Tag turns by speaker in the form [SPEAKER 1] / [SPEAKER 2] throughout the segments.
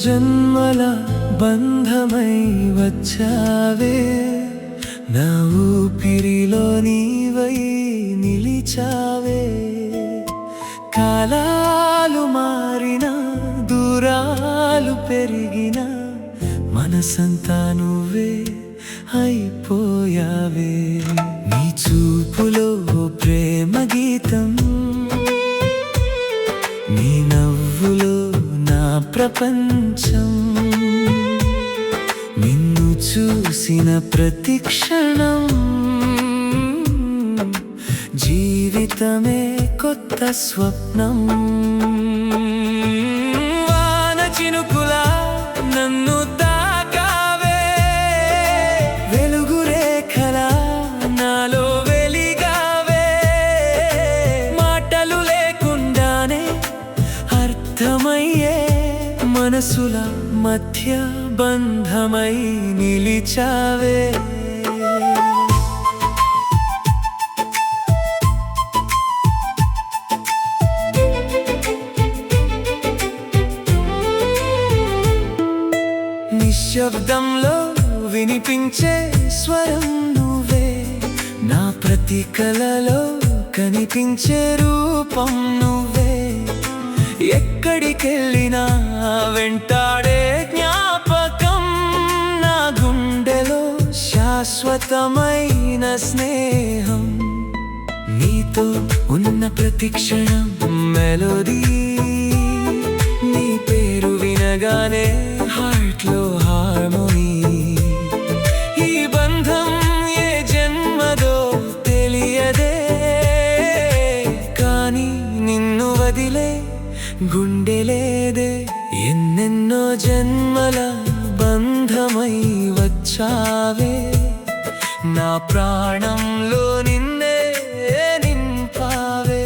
[SPEAKER 1] జన్మల బంధమై వచ్చావే, నా ఊపిరిలో నీవై నిలిచావే. కాలాలు మారినా దూరాలు పెరిగినా మనసంతా నువ్వే అయిపోయావే. నీ చూపులో ప్రేమ గీతం, నీ నవ్వులో నా ప్రపంచం. నిన్ను చూసిన ప్రతి క్షణం జీవితమే కొత్త స్వప్నం. వాన చినుకులా నన్ను తాకావే, వెలుగు రేఖలా నాలో వెలిగావే. మాటలు లేకుండానే అర్థమయ్యే మనసుల మధ్య బంధమై నిలిచావే. నిశ్శబ్దంలో వినిపించే స్వరం నువ్వే, నా ప్రతి కలలో కనిపించే రూపం నువ్వే. ఎక్కడికెళ్ళినా వెంటాడే జ్ఞాపకం, నా గుండెలో శాశ్వతమైన స్నేహం. నీతో ఉన్న ప్రతి క్షణం మెలోడీ, నీ పేరు వినగానే హార్ట్లో హార్మోనీ. ఈ బంధం ఏ జన్మదో తెలియదే, కానీ నిన్ను వదిలే గుండె లేదే. ఎన్నెన్నో జన్మల బంధమై వచ్చావే, నా ప్రాణంలో నిన్నే నింపావే.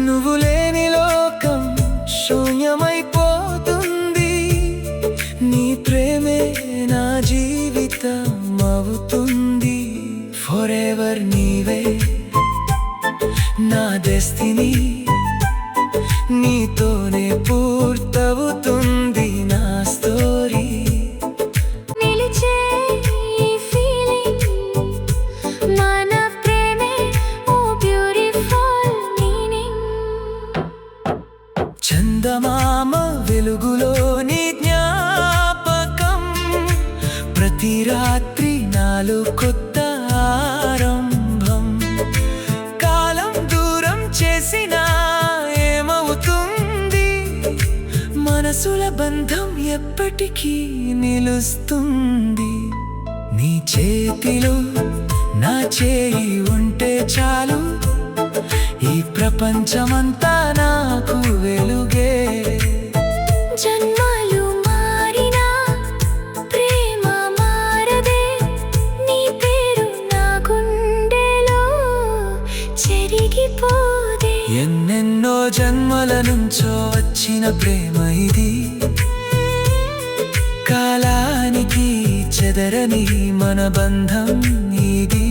[SPEAKER 1] నువ్వు లేని లోకం శూన్యమైపోతుంది, నీ ప్రేమే నా జీవితం అవుతుంది. ఫరెవర్ నీవే నా డెస్టినీ, నీతోనే పూర్తవుతుంది నా స్టోరీ. చందమామ వెలుగులో నీ జ్ఞాపకం, ప్రతి రాత్రి నాలో కొత్త ఆరంభం. కాలం దూరం చేసినా ఏమవుతుంది, మనసుల బంధం ఎప్పటికీ నిలుస్తుంది. నీ చేతిలో నా చేయి ఉంటే చాలు, ఈ ప్రపంచమంతా నాకు వెలుగే.
[SPEAKER 2] జన్మలు మారినా ప్రేమ మారదే, నీ పేరు నా గుండెలో చెరిగిపోదే.
[SPEAKER 1] ఎన్నెన్నో జన్మల నుంచో వచ్చిన ప్రేమ ఇది, కాలానికి చెదరని మన బంధం ఇది.